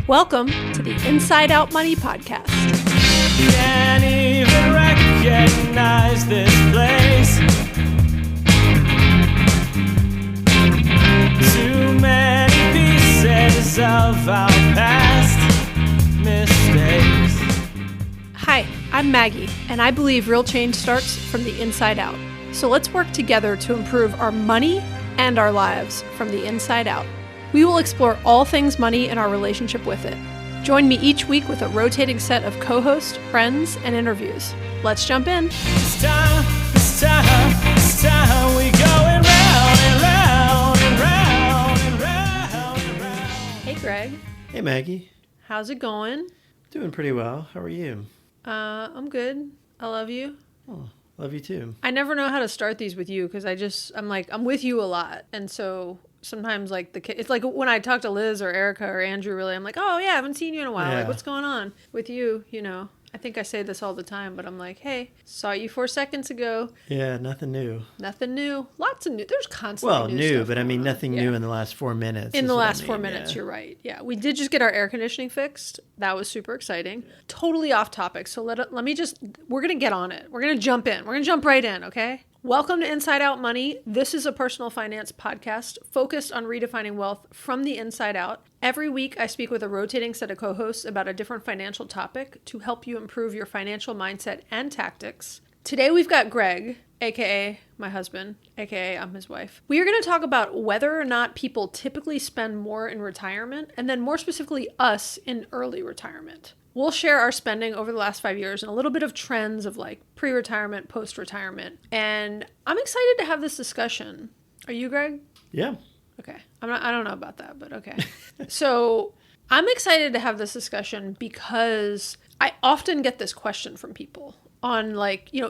Welcome to the Inside Out Money Podcast. Can't even recognize this place. Too many pieces of our past mistakes. Hi, I'm Maggie, and I believe real change starts from the inside out. So let's work together to improve our money and our lives from the inside out. We will explore all things money and our relationship with it. Join me each week with a rotating set of co-hosts, friends, and interviews. Let's jump in. This time, we going round and round and round and round and round. Hey, Greg. Hey, Maggie. How's it going? Doing pretty well. How are you? I'm good. I love you. Oh, love you too. I never know how to start these with you because I'm with you a lot. And so sometimes it's like when I talk to Liz or Erica or Andrew, really, I'm like, oh yeah, I haven't seen you in a while. Yeah. Like, what's going on with you? You know, I think I say this all the time, but I'm like, hey, saw you 4 seconds ago. Yeah, nothing new. Nothing new. Lots of new. There's constantly new stuff but I mean, going on. nothing new in the last 4 minutes. In the last 4 4 minutes, you're right. Yeah, we did just get our air conditioning fixed. That was super exciting. Totally off topic. So we're going to get on it. We're going to jump in. We're going to jump right in, okay? Welcome to Inside Out Money. This is a personal finance podcast focused on redefining wealth from the inside out. Every week, I speak with a rotating set of co-hosts about a different financial topic to help you improve your financial mindset and tactics. Today, we've got Greg, aka my husband, aka I'm his wife. We are going to talk about whether or not people typically spend more in retirement, and then more specifically, us in early retirement. We'll share our spending over the last 5 years and a little bit of trends of like pre-retirement, post-retirement. And I'm excited to have this discussion. Are you, Greg? Yeah. Okay. I don't know about that, but okay. So I'm excited to have this discussion because I often get this question from people on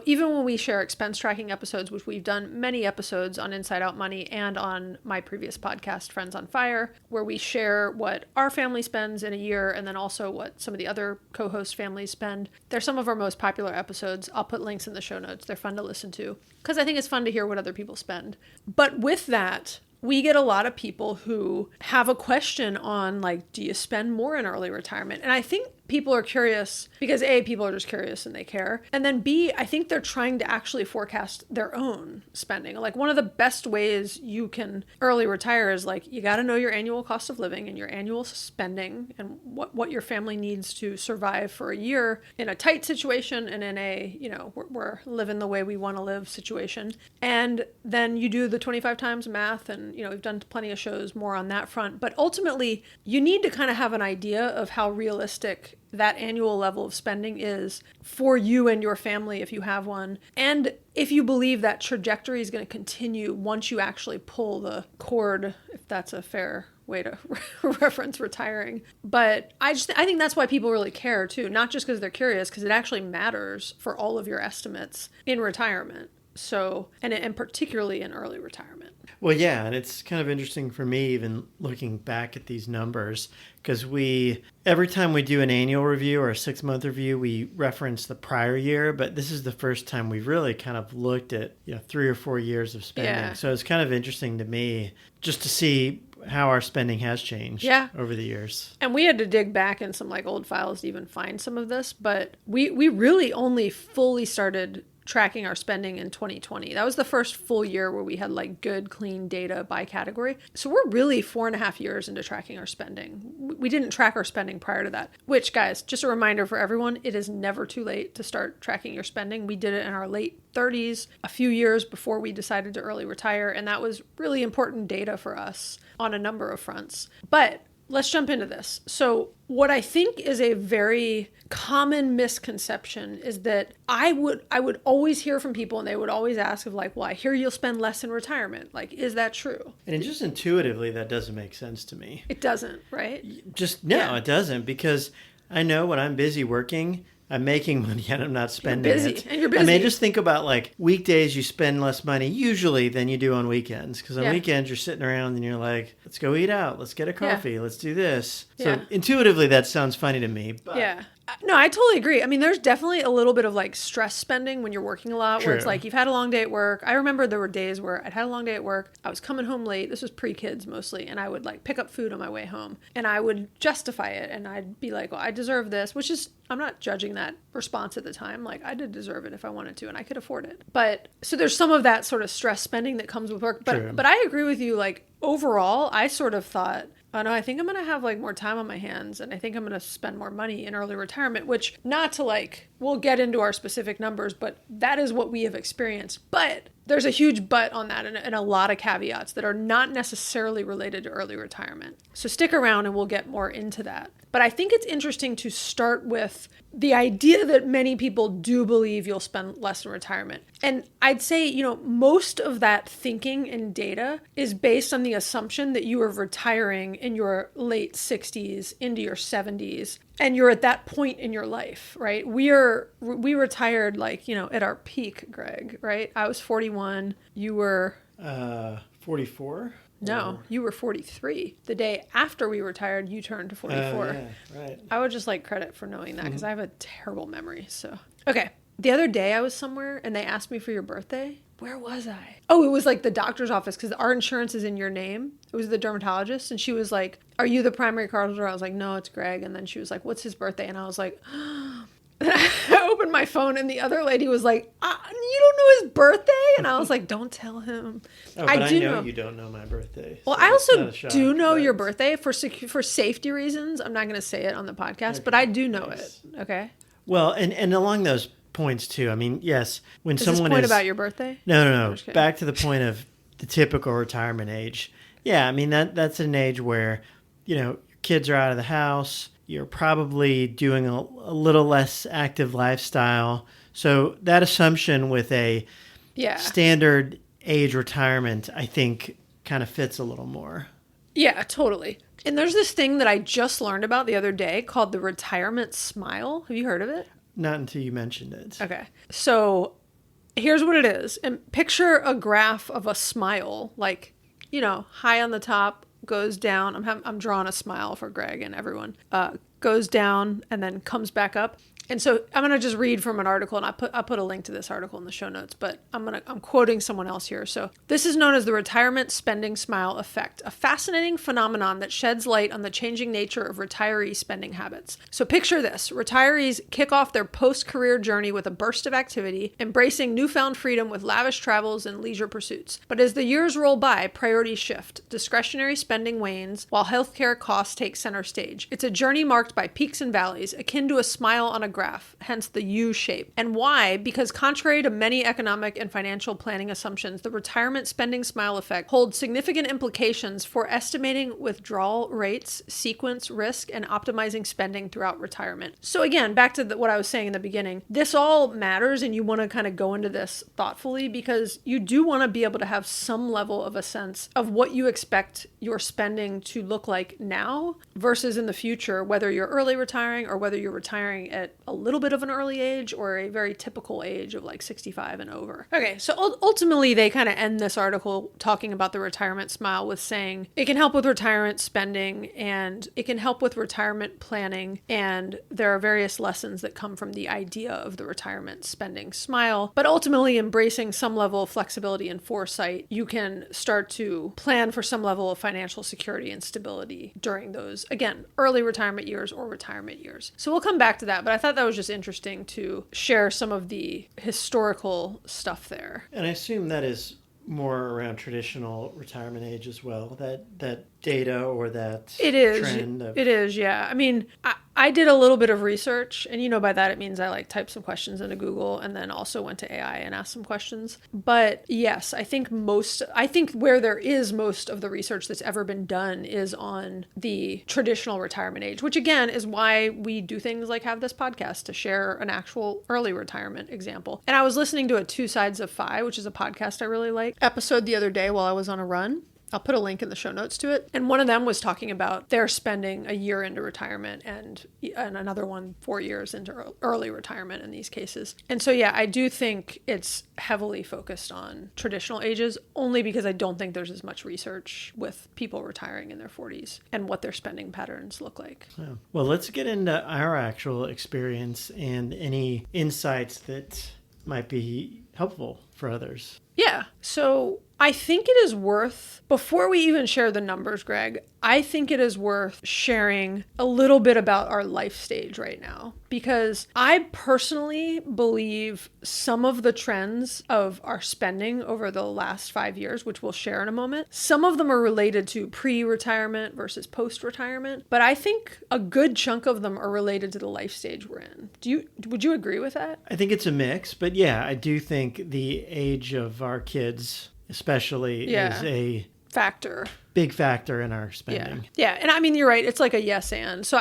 even when we share expense tracking episodes, which we've done many episodes on Inside Out Money and on my previous podcast, Friends on Fire, where we share what our family spends in a year and then also what some of the other co-host families spend. They're some of our most popular episodes. I'll put links in the show notes. They're fun to listen to because I think it's fun to hear what other people spend. But with that, we get a lot of people who have a question on do you spend more in early retirement? And I think people are curious because A, people are just curious and they care. And then B, I think they're trying to actually forecast their own spending. Like one of the best ways you can early retire is you got to know your annual cost of living and your annual spending and what your family needs to survive for a year in a tight situation and in a, we're living the way we want to live situation. And then you do the 25 times math and, we've done plenty of shows more on that front. But ultimately, you need to kind of have an idea of how realistic that annual level of spending is for you and your family if you have one. And if you believe that trajectory is going to continue once you actually pull the cord, if that's a fair way to reference retiring. But I think that's why people really care too, not just because they're curious, because it actually matters for all of your estimates in retirement. So, and particularly in early retirement. Well, yeah, and it's kind of interesting for me even looking back at these numbers because every time we do an annual review or a 6-month review, we reference the prior year, but this is the first time we've really kind of looked at 3 or 4 years of spending. Yeah. So it's kind of interesting to me just to see how our spending has changed over the years. And we had to dig back in some old files to even find some of this, but we really only fully started tracking our spending in 2020. That was the first full year where we had good, clean data by category. So we're really 4.5 years into tracking our spending. We didn't track our spending prior to that, which, guys, just a reminder for everyone, it is never too late to start tracking your spending. We did it in our late 30s, a few years before we decided to early retire. And that was really important data for us on a number of fronts. But let's jump into this. So what I think is a very common misconception is that I would always hear from people and they would always ask well, I hear you'll spend less in retirement. Is that true? And just intuitively, that doesn't make sense to me. It doesn't, right? It doesn't, because I know when I'm busy working, I'm making money and I'm not spending it. And you're busy. I mean, just think about weekdays, you spend less money usually than you do on weekends. Because on weekends, you're sitting around and you're like, let's go eat out. Let's get a coffee. Let's do this. So intuitively, that sounds funny to me. But. Yeah. No, I totally agree. I mean, there's definitely a little bit of like stress spending when you're working a lot, where it's True. like you've had a long day at work. I remember there were days where I'd had a long day at work. I was coming home late. This was pre-kids mostly. And I would like pick up food on my way home and I would justify it. And I'd be like, well, I deserve this, which is, I'm not judging that response at the time. Like I did deserve it if I wanted to and I could afford it. But so there's some of that sort of stress spending that comes with work. True. But I agree with you. Like overall, I sort of thought, oh no, I think I'm going to have like more time on my hands and I think I'm going to spend more money in early retirement, which not to like, we'll get into our specific numbers, but that is what we have experienced. But there's a huge but on that and a lot of caveats that are not necessarily related to early retirement. So stick around and we'll get more into that. But I think it's interesting to start with the idea that many people do believe you'll spend less in retirement. And I'd say, you know, most of that thinking and data is based on the assumption that you are retiring in your late 60s into your 70s. And you're at that point in your life, right? We retired like, you know, at our peak, Greg, right? I was 41. You were 44? No, you were 43. The day after we retired, you turned to 44. Yeah, right. I would just like credit for knowing that because I have a terrible memory. So, okay. The other day I was somewhere and they asked me for your birthday. Where was I? Oh, it was like the doctor's office because our insurance is in your name. It was the dermatologist. And she was like, are you the primary card holder? I was like, no, it's Greg. And then she was like, what's his birthday? And I was like, I opened my phone and the other lady was like, you don't know his birthday? And I was like, don't tell him. Oh, but I know you don't know my birthday. Well, so I it's not also a shock, do know but- your birthday for safety reasons. I'm not going to say it on the podcast, but I do know nice. it. Okay. Well, and along those points too. I mean, yes, when Is someone this point is about your birthday? no. just kidding. Back to the point of the typical retirement age. Yeah, I mean that's an age where, you know, your kids are out of the house. You're probably doing a little less active lifestyle. So that assumption with a Yeah. standard age retirement, I think, kind of fits a little more. Yeah, totally. And there's this thing that I just learned about the other day called the retirement smile. Have you heard of it? Not until you mentioned it. Okay. So here's what it is. And picture a graph of a smile, like, you know, high on the top, goes down. I'm drawing a smile for Greg and everyone. Goes down and then comes back up. And so I'm going to just read from an article, and I'll put a link to this article in the show notes, but I'm quoting someone else here. So this is known as the retirement spending smile effect, a fascinating phenomenon that sheds light on the changing nature of retiree spending habits. So picture this. Retirees kick off their post-career journey with a burst of activity, embracing newfound freedom with lavish travels and leisure pursuits. But as the years roll by, priorities shift. Discretionary spending wanes, while healthcare costs take center stage. It's a journey marked by peaks and valleys, akin to a smile on a graph, hence the U shape. And why? Because contrary to many economic and financial planning assumptions, the retirement spending smile effect holds significant implications for estimating withdrawal rates, sequence risk, and optimizing spending throughout retirement. So again, back to what I was saying in the beginning, this all matters and you want to kind of go into this thoughtfully because you do want to be able to have some level of a sense of what you expect your spending to look like now versus in the future, whether you're early retiring or whether you're retiring at a little bit of an early age or a very typical age of like 65 and over. Okay, so ultimately they kind of end this article talking about the retirement smile with saying it can help with retirement spending and it can help with retirement planning, and there are various lessons that come from the idea of the retirement spending smile. But ultimately, embracing some level of flexibility and foresight, you can start to plan for some level of financial security and stability during those, again, early retirement years or retirement years. So we'll come back to that, but I thought that was just interesting to share some of the historical stuff there. And I assume that is more around traditional retirement age as well, that data or that It is. trend of... It is, yeah. I mean, I did a little bit of research, and by that it means I like typed some questions into Google and then also went to AI and asked some questions. But yes, I think where there is most of the research that's ever been done is on the traditional retirement age, which again is why we do things like have this podcast to share an actual early retirement example. And I was listening to a 2 Sides of Fi, which is a podcast I really like, episode the other day while I was on a run. I'll put a link in the show notes to it. And one of them was talking about their spending a year into retirement and another one 4 years into early retirement in these cases. And so, yeah, I do think it's heavily focused on traditional ages, only because I don't think there's as much research with people retiring in their 40s and what their spending patterns look like. Yeah. Well, let's get into our actual experience and any insights that might be helpful for others. Yeah. So I think it is worth, before we even share the numbers, Greg, I think it is worth sharing a little bit about our life stage right now, because I personally believe some of the trends of our spending over the last 5 years, which we'll share in a moment, some of them are related to pre-retirement versus post-retirement, but I think a good chunk of them are related to the life stage we're in. Would you agree with that? I think it's a mix, but yeah, I do think the age of our kids especially is a big factor in our spending. Yeah. And I mean, you're right. It's like a yes and. So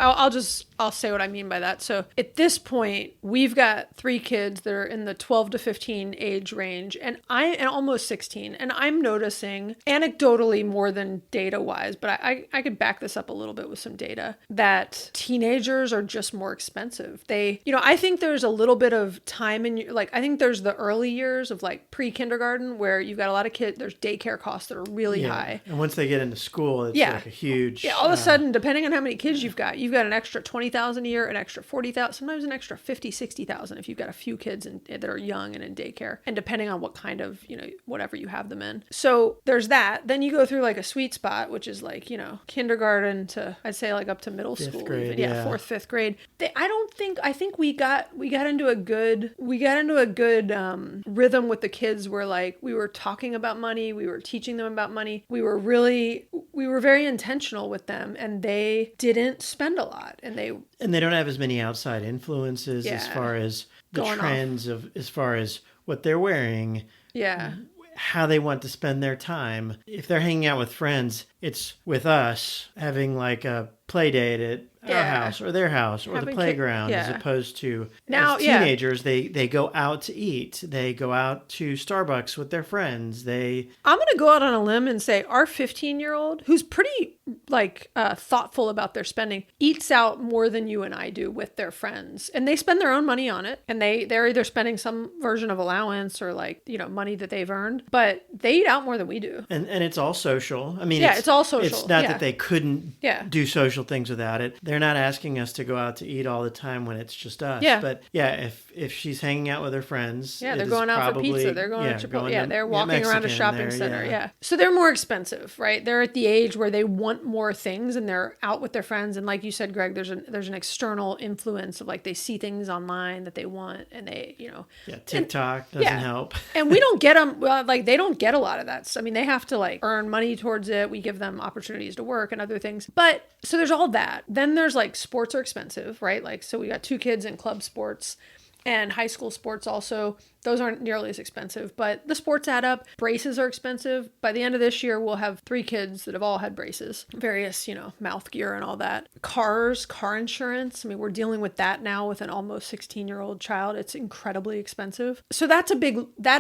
I'll say what I mean by that. So at this point, we've got 3 kids that are in the 12 to 15 age range and almost 16. And I'm noticing anecdotally more than data wise, but I could back this up a little bit with some data, that teenagers are just more expensive. I think there's a little bit of time I think there's the early years of like pre-kindergarten where you've got a lot of kids, there's daycare costs that are really high. And once they get into school, it's like a huge... Yeah, all of a sudden, depending on how many kids you've got an extra $20,000 a year, an extra $40,000, sometimes an extra $50,000, $60,000 if you've got a few kids that are young and in daycare, and depending on what kind of, whatever you have them in. So there's that. Then you go through like a sweet spot, which is like, kindergarten to, I'd say like up to middle school. Grade, even. Yeah, 4th, 5th grade. I think we got into a good rhythm with the kids where like we were talking about money, we were teaching them about money, we were very intentional with them, and they didn't spend a lot, and they don't have as many outside influences as far as the trends as far as what they're wearing, how they want to spend their time. If they're hanging out with friends, it's with us having like a play date at our house or their house or the playground, as opposed to now, as teenagers, they go out to eat. They go out to Starbucks with their friends. I'm going to go out on a limb and say our 15-year-old, who's pretty thoughtful about their spending, eats out more than you and I do with their friends. And they spend their own money on it. And they're either spending some version of allowance or money that they've earned, but they eat out more than we do. And it's all social. I mean, it's all social. It's not that they couldn't do social things without it. They're not asking us to go out to eat all the time when it's just us. Yeah. But if she's hanging out with her friends, they're going out for pizza. They're going to Chipotle. They're walking around a shopping center. Yeah. So they're more expensive, right? They're at the age where they want more things and they're out with their friends. And like you said, Greg, there's an external influence of like they see things online that they want, and they, TikTok doesn't help. And we don't get them. Well, they don't get a lot of that. I mean, they have to earn money towards it. We give them opportunities to work and other things. But so there's all that. Then there's sports are expensive, right? So we got 2 kids in club sports and high school sports also. Those aren't nearly as expensive, but the sports add up. Braces are expensive. By the end of this year, we'll have 3 kids that have all had braces, various, mouth gear and all that. Car insurance. I mean, we're dealing with that now with an almost 16-year-old child. It's incredibly expensive. So that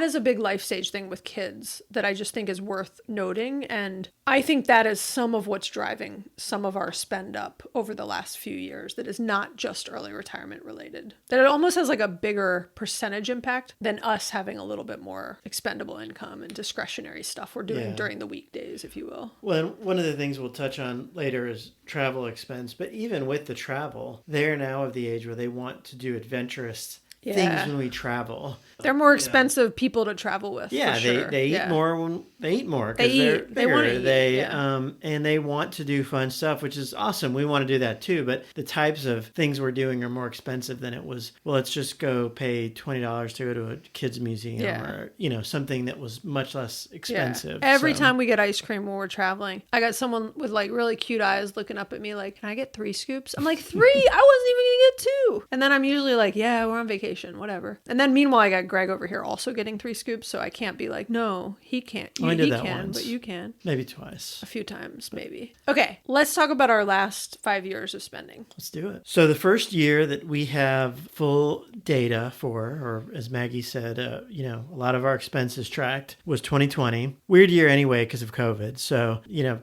is a big life stage thing with kids that I just think is worth noting. And I think that is some of what's driving some of our spend up over the last few years that is not just early retirement related. That it almost has a bigger percentage impact than us having a little bit more expendable income and discretionary stuff we're doing during the weekdays, if you will. Well, one of the things we'll touch on later is travel expense. But even with the travel, they're now of the age where they want to do adventurous things when we travel. They're more expensive people to travel with. Yeah, for sure. they eat more when they eat more because they're bigger. They want to eat. And they want to do fun stuff, which is awesome. We want to do that too. But the types of things we're doing are more expensive than it was. Well, let's just go pay $20 to go to a kids museum or something that was much less expensive. Yeah. Every time we get ice cream when we're traveling, I got someone with really cute eyes looking up at me like, "Can I get 3 scoops?" I'm like, 3? I wasn't even gonna get 2. And then I'm usually like, "Yeah, we're on vacation. vacation, whatever. And then meanwhile, I got Greg over here also getting 3 scoops, so I can't be like, no, he can't. I did He that can, once. but you can. Maybe twice. A few times, maybe. Okay, let's talk about our last 5 years of spending. Let's do it. So the first year that we have full data for, or as Maggie said, a lot of our expenses tracked was 2020. Weird year anyway because of COVID. So,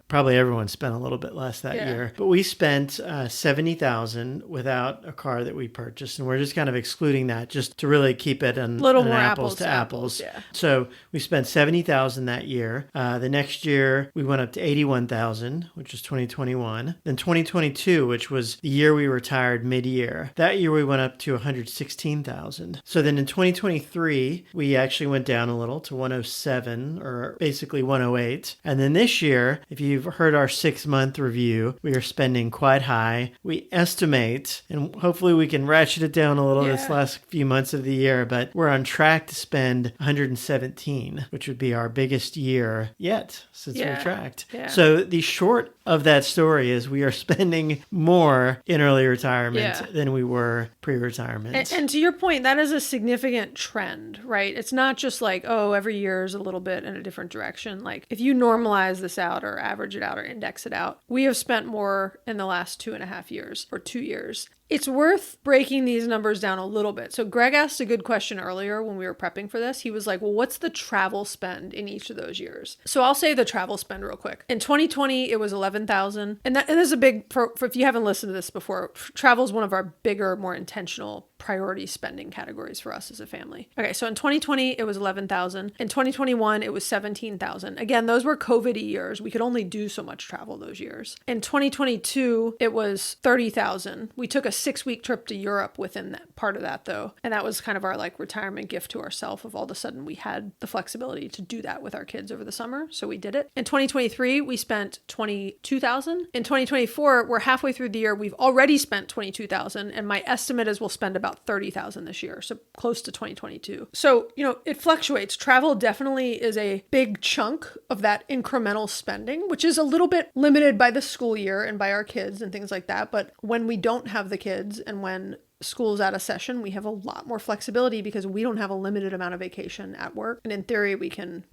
probably everyone spent a little bit less that year. But we spent $70,000 without a car that we purchased. And we're just kind of excluding that just to really keep it an Little more apples to apples. Yeah. So we spent $70,000 that year. The next year we went up to $81,000, which was 2021. Then 2022, which was the year we retired mid-year. That year we went up to $116,000. So then in 2023, we actually went down a little to 107, or basically 108. And then this year, if you've heard our 6-month review, we are spending quite high. We estimate, and hopefully we can ratchet it down a little this last few months of the year, but we're on track to spend 117, which would be our biggest year yet since we tracked. Yeah. So the short of that story is we are spending more in early retirement than we were pre-retirement. And to your point, that is a significant trend, right? It's not just like, oh, every year is a little bit in a different direction. Like if you normalize this out or average it out or index it out, we have spent more in the last 2.5 years or 2 years. It's worth breaking these numbers down a little bit. So Greg asked a good question earlier when we were prepping for this. He was like, well, what's the travel spend in each of those years? So I'll say the travel spend real quick. In 2020, it was $11,000. And this is a big, for if you haven't listened to this before, travel is one of our bigger, more intentional priority spending categories for us as a family. Okay, so in 2020, it was $11,000. In 2021, it was $17,000. Again, those were COVID years. We could only do so much travel those years. In 2022, it was $30,000. We took a 6-week trip to Europe within that part of that though. And that was kind of our like retirement gift to ourselves of all of a sudden we had the flexibility to do that with our kids over the summer. So we did it. In 2023, we spent $22,000. In 2024, we're halfway through the year. We've already spent $22,000. And my estimate is we'll spend about $30,000 this year. So close to 2022. So, it fluctuates. Travel definitely is a big chunk of that incremental spending, which is a little bit limited by the school year and by our kids and things like that. But when we don't have the kids and when school's out of session, we have a lot more flexibility because we don't have a limited amount of vacation at work. And in theory, we can,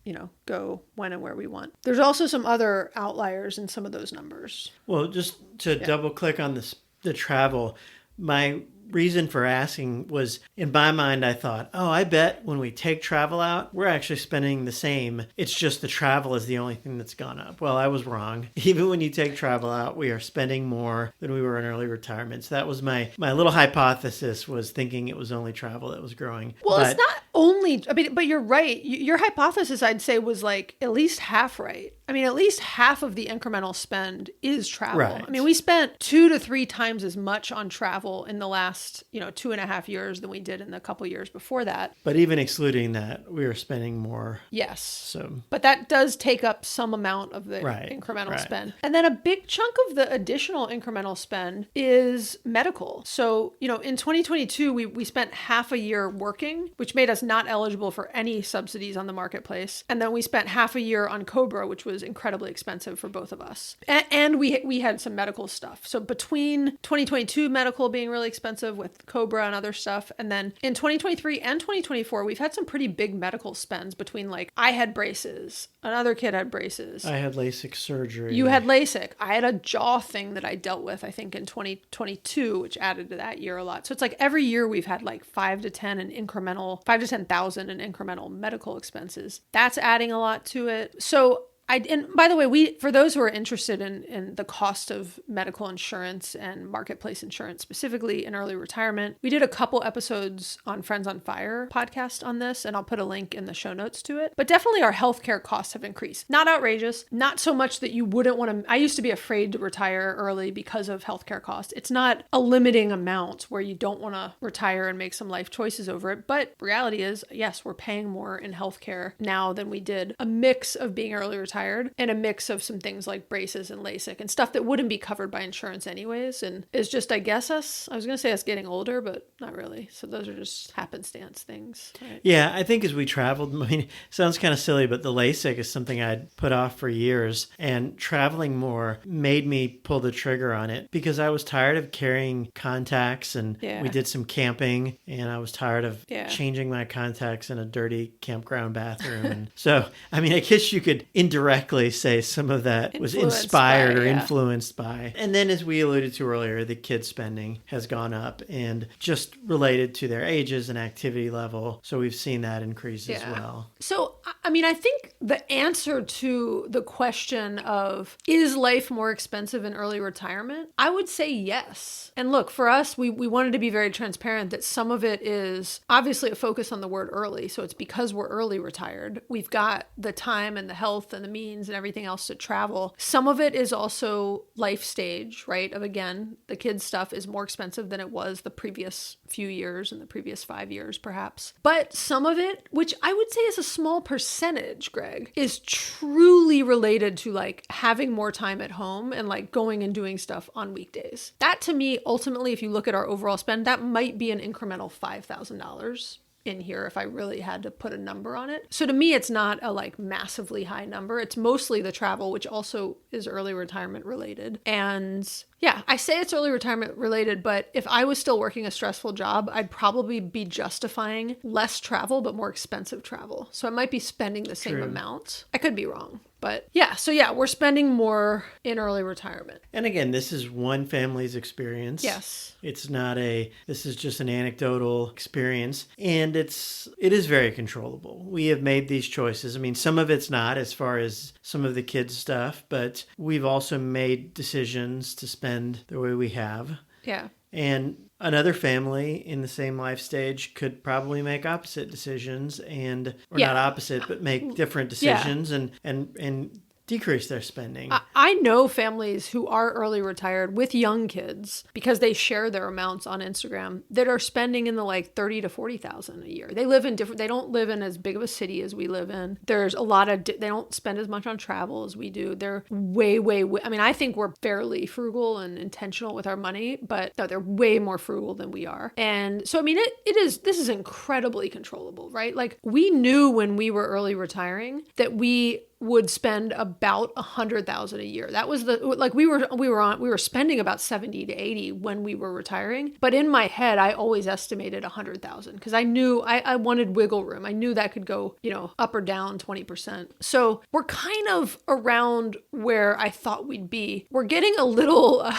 go when and where we want. There's also some other outliers in some of those numbers. Well, just to double click on the travel, my reason for asking was, in my mind, I thought, I bet when we take travel out, we're actually spending the same. It's just the travel is the only thing that's gone up. Well, I was wrong. Even when you take travel out, we are spending more than we were in early retirement. So that was my little hypothesis, was thinking it was only travel that was growing. Well, it's not only, but you're right. Your hypothesis, I'd say, was like at least half right. I mean, at least half of the incremental spend is travel. Right. I mean, we spent 2 to 3 times as much on travel in the last, 2.5 years than we did in the couple years before that. But even excluding that, we are spending more. Yes. So, but that does take up some amount of the incremental spend. And then a big chunk of the additional incremental spend is medical. So, in 2022, we spent half a year working, which made us not eligible for any subsidies on the marketplace. And then we spent half a year on Cobra, which was incredibly expensive for both of us. And we had some medical stuff. So between 2022 medical being really expensive with Cobra and other stuff, and then in 2023 and 2024, we've had some pretty big medical spends between, like, I had braces, another kid had braces. I had LASIK surgery. You had LASIK. I had a jaw thing that I dealt with, I think, in 2022, which added to that year a lot. So it's like every year we've had like 5 to 10,000 in incremental medical expenses. That's adding a lot to it. So and by the way, for those who are interested in the cost of medical insurance and marketplace insurance, specifically in early retirement, we did a couple episodes on Friends on Fire podcast on this, and I'll put a link in the show notes to it. But definitely our healthcare costs have increased. Not outrageous, not so much that you wouldn't want to. I used to be afraid to retire early because of healthcare costs. It's not a limiting amount where you don't want to retire and make some life choices over it. But reality is, yes, we're paying more in healthcare now than we did. A mix of being early retired retired, and a mix of some things like braces and LASIK and stuff that wouldn't be covered by insurance anyways. And it's just, I guess I was going to say us getting older, but not really. So those are just happenstance things. Right? Yeah, I think as we traveled, I mean, it sounds kind of silly, but the LASIK is something I'd put off for years, and traveling more made me pull the trigger on it because I was tired of carrying contacts, and we did some camping, and I was tired of changing my contacts in a dirty campground bathroom. And so, I mean, I guess you could indirectly say some of that was inspired or influenced by. And then, as we alluded to earlier, the kids' spending has gone up, and just related to their ages and activity level. So we've seen that increase as well. So, I mean, I think the answer to the question of, is life more expensive in early retirement? I would say yes. And look, for us, we wanted to be very transparent that some of it is obviously a focus on the word early. So it's because we're early retired. We've got the time and the health and the means and everything else to travel. Some of it is also life stage, right? Of, again, the kids' stuff is more expensive than it was the previous few years and the previous 5 years, perhaps. But some of it, which I would say is a small percentage, Greg, is truly related to like having more time at home and like going and doing stuff on weekdays. That to me, ultimately, if you look at our overall spend, that might be an incremental $5,000 in here if I really had to put a number on it. So to me, it's not a like massively high number. It's mostly the travel, which also is early retirement related. And yeah, I say it's early retirement related, but if I was still working a stressful job, I'd probably be justifying less travel, but more expensive travel. So I might be spending the same amount. I could be wrong. But yeah, so yeah, we're spending more in early retirement. And again, this is one family's experience. Yes. It's not this is just an anecdotal experience. And it is very controllable. We have made these choices. I mean, some of it's not as far as some of the kids' stuff, but we've also made decisions to spend the way we have. Yeah. And another family in the same life stage could probably make opposite decisions or not opposite, but make different decisions and decrease their spending. I know families who are early retired with young kids because they share their amounts on Instagram that are spending in the like 30 to 40,000 a year. They don't live in as big of a city as we live in. There's a lot of, they don't spend as much on travel as we do. They're way, I mean, I think we're fairly frugal and intentional with our money, but no, they're way more frugal than we are. And so, I mean, this is incredibly controllable, right? Like we knew when we were early retiring that we would spend about 100,000 a year. That was we were spending about 70 to 80 when we were retiring. But in my head, I always estimated 100,000 because I knew I wanted wiggle room. I knew that could go, up or down 20%. So we're kind of around where I thought we'd be. We're getting a little,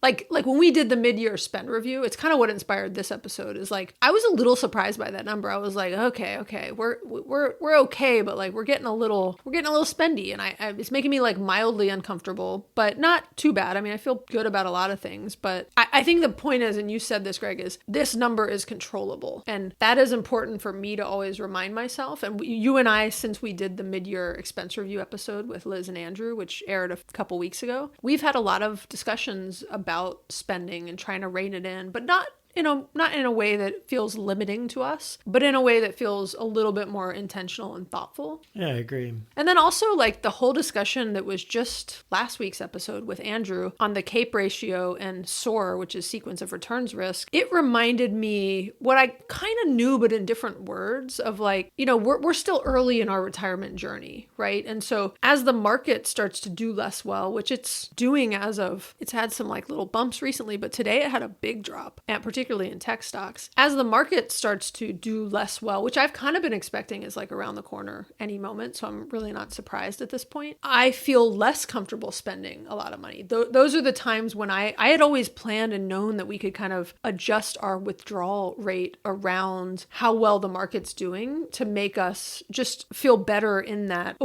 like when we did the mid-year spend review, it's kind of what inspired this episode is like, I was a little surprised by that number. I was like, okay, we're okay, but like we're getting a little spendy, and it's making me like mildly uncomfortable, but not too bad. I mean, I feel good about a lot of things, but I think the point is, and you said this, Greg, is this number is controllable. And that is important for me to always remind myself. And you and I, since we did the mid-year expense review episode with Liz and Andrew, which aired a couple weeks ago, we've had a lot of discussions about spending and trying to rein it in, but not in a way that feels limiting to us, but in a way that feels a little bit more intentional and thoughtful. Yeah, I agree. And then also like the whole discussion that was just last week's episode with Andrew on the CAPE ratio and SOAR, which is sequence of returns risk. It reminded me what I kind of knew, but in different words of like, we're still early in our retirement journey, right? And so as the market starts to do less well, which it's doing it's had some like little bumps recently, but today it had a big drop, and particularly in tech stocks. As the market starts to do less well, which I've kind of been expecting is like around the corner any moment, so I'm really not surprised at this point, I feel less comfortable spending a lot of money. Those are the times when I had always planned and known that we could kind of adjust our withdrawal rate around how well the market's doing to make us just feel better in that,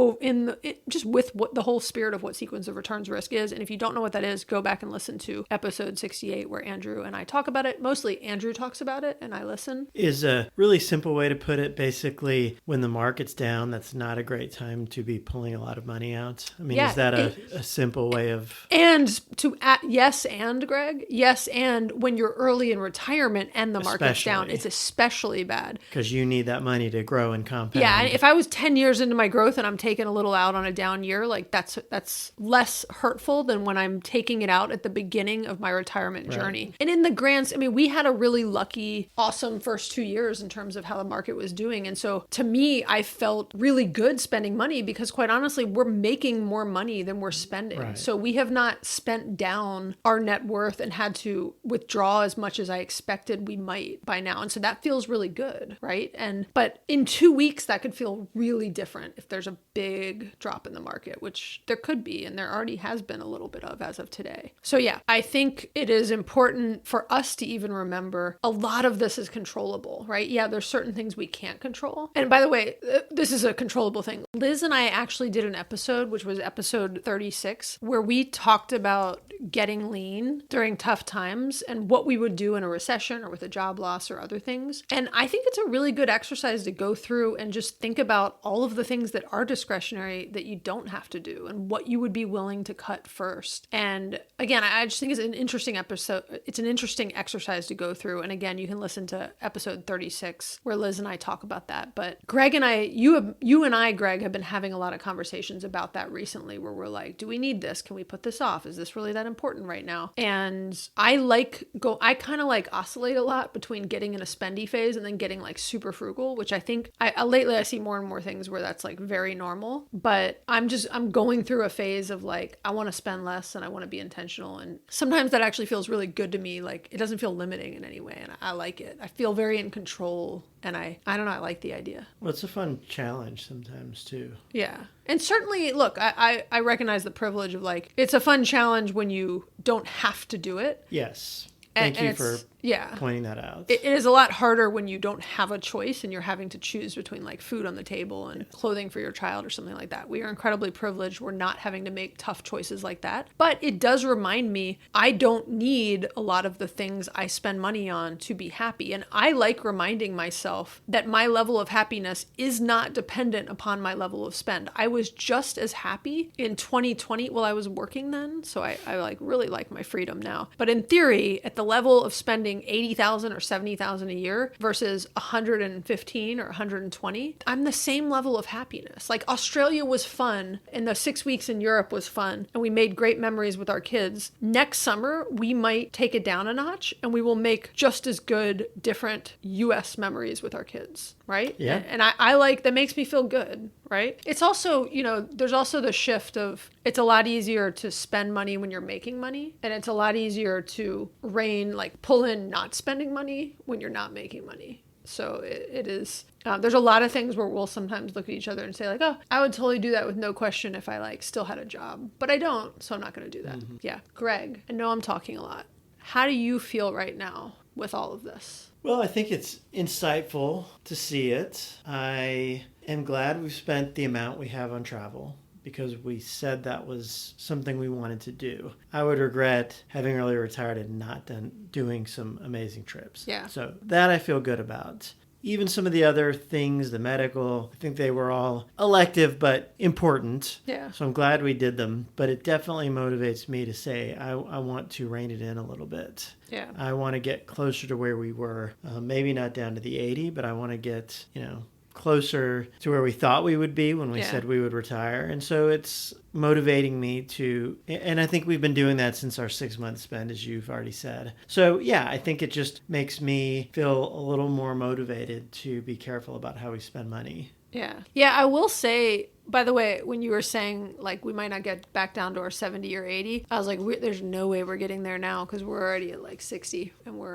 just with what the whole spirit of what sequence of returns risk is. And if you don't know what that is, go back and listen to episode 68 where Andrew and I talk about it. Mostly usually Andrew talks about it and I listen. Is a really simple way to put it. Basically, when the market's down, that's not a great time to be pulling a lot of money out. I mean, Yeah, is that a simple way of... And to add, yes, and Greg, yes, and when you're early in retirement and the market's down, Especially. it's especially bad. Because you need that money to grow and compound. Yeah, and if I was 10 years into my growth and I'm taking a little out on a down year, like that's less hurtful than when I'm taking it out at the beginning of my retirement journey. And in the I mean, we had a really lucky, awesome first 2 years in terms of how the market was doing. And so to me, I felt really good spending money because quite honestly, we're making more money than we're spending. Right. So we have not spent down our net worth and had to withdraw as much as I expected we might by now. And so that feels really good, right? But in 2 weeks, that could feel really different if there's a big drop in the market, which there could be, and there already has been a little bit of as of today. So yeah, I think it is important for us to even remember a lot of this is controllable, right? Yeah, there's certain things we can't control. And by the way, this is a controllable thing. Liz and I actually did an episode, which was episode 36, where we talked about getting lean during tough times and what we would do in a recession or with a job loss or other things. And I think it's a really good exercise to go through and just think about all of the things that are discretionary that you don't have to do and what you would be willing to cut first. And again, I just think it's an interesting episode. It's an interesting exercise to go through. And again, you can listen to episode 36 where Liz and I talk about that. But Greg and I, you and I, Greg, have been having a lot of conversations about that recently where we're like, do we need this? Can we put this off? Is this really that important right now? And I kind of like oscillate a lot between getting in a spendy phase and then getting like super frugal, which I think lately I see more and more things where that's like very normal. But I'm going through a phase of like, I want to spend less and I want to be intentional. And sometimes that actually feels really good to me. Like it doesn't feel limiting in any way. And I like it. I feel very in control. And I don't know, I like the idea. Well, it's a fun challenge sometimes too. Yeah. And certainly, look, I recognize the privilege of like, it's a fun challenge when you don't have to do it. Yes. And Thank you for yeah. pointing that out. It is a lot harder when you don't have a choice and you're having to choose between like food on the table and clothing for your child or something like that. We are incredibly privileged. We're not having to make tough choices like that. But it does remind me I don't need a lot of the things I spend money on to be happy. And I like reminding myself that my level of happiness is not dependent upon my level of spend. I was just as happy in 2020. Well, I was working then, so I like really like my freedom now. But in theory, at the level of spending $80,000 or $70,000 a year versus 115 or 120, I'm the same level of happiness. Like Australia was fun and the 6 weeks in Europe was fun and we made great memories with our kids. Next summer, we might take it down a notch and we will make just as good, different US memories with our kids, right? Yeah. And I like, that makes me feel good, right? It's also, there's also the shift of, it's a lot easier to spend money when you're making money. And it's a lot easier to pull in not spending money when you're not making money. So it is, there's a lot of things where we'll sometimes look at each other and say like, oh, I would totally do that with no question if I like still had a job, but I don't. So I'm not going to do that. Mm-hmm. Yeah. Greg, I know I'm talking a lot. How do you feel right now with all of this? Well, I think it's insightful to see it. I am glad we've spent the amount we have on travel, because we said that was something we wanted to do. I would regret having early retired and not doing some amazing trips. Yeah. So that I feel good about. Even some of the other things, the medical, I think they were all elective but important. Yeah. So I'm glad we did them. But it definitely motivates me to say I want to rein it in a little bit. Yeah. I want to get closer to where we were. Maybe not down to the 80, but I want to get, closer to where we thought we would be when we said we would retire. And so it's motivating me to, and I think we've been doing that since our 6 month spend, as you've already said. So yeah, I think it just makes me feel a little more motivated to be careful about how we spend money. Yeah. Yeah, I will say, by the way, when you were saying like we might not get back down to our 70 or 80, I was like, there's no way we're getting there now because we're already at like 60 and we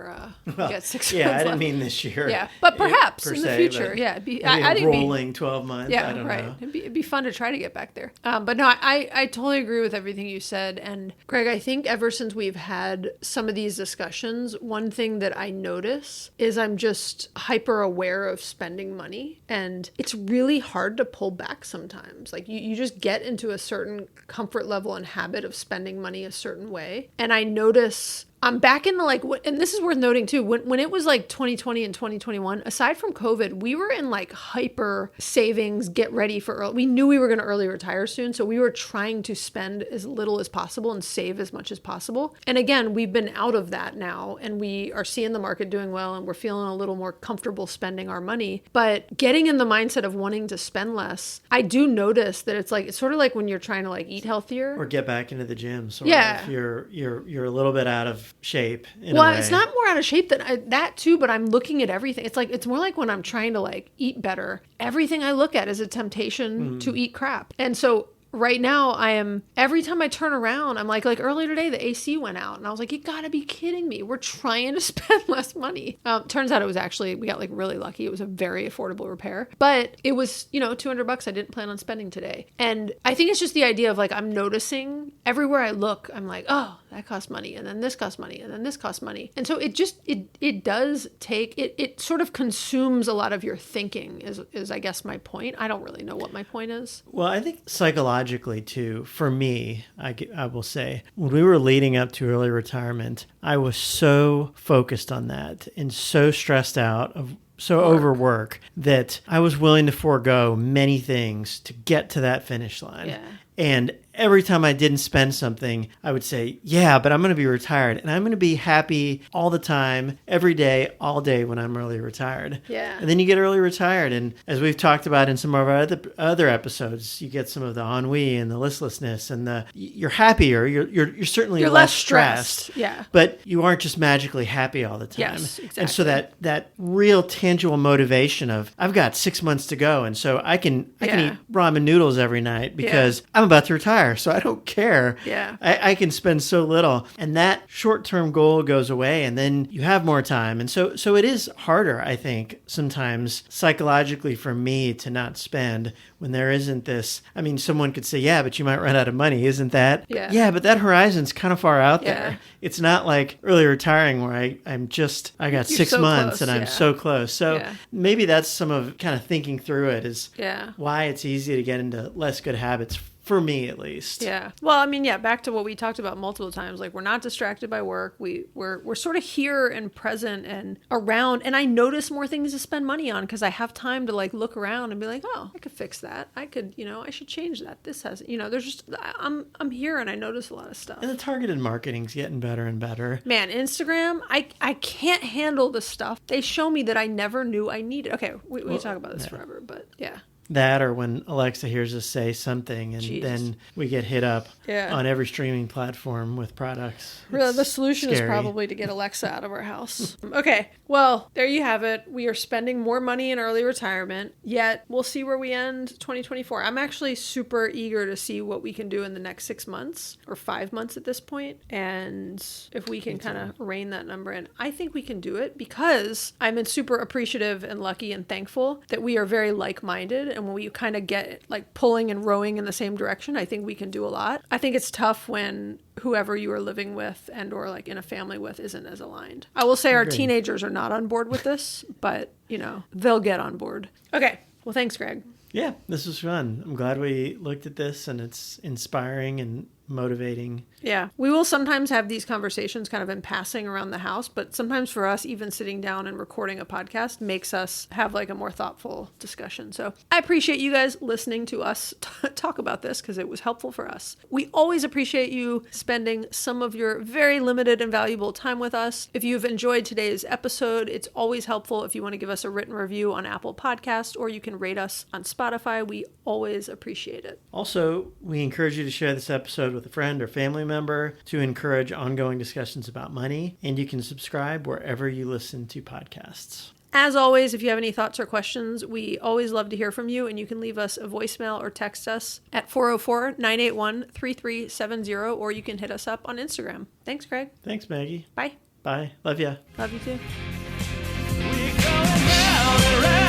got 6 months I didn't left. mean this year. Yeah, but perhaps per in the se, future. but Yeah, it'd be, I think it'd rolling 12 months. Yeah, I don't right. know. It'd be fun to try to get back there. But no, I totally agree with everything you said. And Greg, I think ever since we've had some of these discussions, one thing that I notice is I'm just hyper aware of spending money, and it's really hard to pull back sometimes. Like you just get into a certain comfort level and habit of spending money a certain way. And I notice I'm back in the like, and this is worth noting too, when it was like 2020 and 2021, aside from COVID, we were in like hyper savings, get ready for early. We knew we were going to early retire soon. So we were trying to spend as little as possible and save as much as possible. And again, we've been out of that now and we are seeing the market doing well and we're feeling a little more comfortable spending our money. But getting in the mindset of wanting to spend less, I do notice that it's sort of like when you're trying to like eat healthier. Or get back into the gym. So Yeah. if you're a little bit out of shape in a Well, way. it's not more out of shape than that too, but I'm looking at everything. It's more like when I'm trying to like eat better, everything I look at is a temptation to eat crap. And so right now every time I turn around, I'm like earlier today, the AC went out and I was like, you gotta be kidding me. We're trying to spend less money. Turns out it was actually, we got like really lucky. It was a very affordable repair, but it was, $200 I didn't plan on spending today. And I think it's just the idea of like, I'm noticing everywhere I look, I'm like, oh, that costs money. And then this costs money. And then this costs money. And so it just, it does take, it sort of consumes a lot of your thinking is I guess my point. I don't really know what my point is. Well, I think psychologically too, for me, I will say, when we were leading up to early retirement, I was so focused on that and so stressed out overwork that I was willing to forego many things to get to that finish line. Yeah. And every time I didn't spend something, I would say, yeah, but I'm going to be retired and I'm going to be happy all the time, every day, all day when I'm early retired. Yeah. And then you get early retired. And as we've talked about in some of our other episodes, you get some of the ennui and the listlessness and you're happier. You're certainly You're less less stressed. stressed. Yeah. But you aren't just magically happy all the time. Yes, exactly. And so that real tangible motivation of I've got 6 months to go. And so I can Yeah. eat ramen noodles every night because I'm about to retire. So I don't care. Yeah. I can spend so little. And that short-term goal goes away and then you have more time. And so it is harder, I think, sometimes psychologically for me to not spend when there isn't this. I mean, someone could say, yeah, but you might run out of money. Isn't that? Yeah. Yeah, but that horizon's kind of far out Yeah. there. It's not like early retiring where I got You're 6 so months close, and I'm yeah. so close. So Yeah. maybe that's some of kind of thinking through it is Yeah. why it's easy to get into less good habits, for me at least. Yeah. Well, I mean, yeah, back to what we talked about multiple times. Like, we're not distracted by work. We're sort of here and present and around. And I notice more things to spend money on because I have time to like look around and be like, oh, I could fix that. I could, I should change that. This has, there's just, I'm here and I notice a lot of stuff. And the targeted marketing's getting better and better. Man, Instagram, I can't handle the stuff. They show me that I never knew I needed. Okay, we can talk about this forever, but yeah. That or when Alexa hears us say something and Jeez. then we get hit up Yeah. on every streaming platform with products. Really, It's the solution is scary. probably to get Alexa out of our house. Okay, well, there you have it. We are spending more money in early retirement, yet we'll see where we end 2024. I'm actually super eager to see what we can do in the next 6 months or 5 months at this point, and if we can kind of rein that number in. I think we can do it because I'm super appreciative and lucky and thankful that we are very like-minded, and when we kind of get like pulling and rowing in the same direction, I think we can do a lot. I think it's tough when whoever you are living with and or like in a family with isn't as aligned. I will say our teenagers are not on board with this, but they'll get on board. Okay. Well, thanks, Greg. Yeah, this was fun. I'm glad we looked at this and it's inspiring and motivating. Yeah. We will sometimes have these conversations kind of in passing around the house, but sometimes for us, even sitting down and recording a podcast makes us have like a more thoughtful discussion. So I appreciate you guys listening to us talk about this because it was helpful for us. We always appreciate you spending some of your very limited and valuable time with us. If you've enjoyed today's episode, it's always helpful if you want to give us a written review on Apple Podcast or you can rate us on Spotify. We always appreciate it. Also, we encourage you to share this episode with a friend or family member to encourage ongoing discussions about money, and you can subscribe wherever you listen to podcasts. As always, if you have any thoughts or questions, we always love to hear from you, and you can leave us a voicemail or text us at 404-981-3370, or you can hit us up on Instagram. Thanks, Greg. Thanks, Maggie. Bye. Bye. Love ya. Love you too. We're going round and round.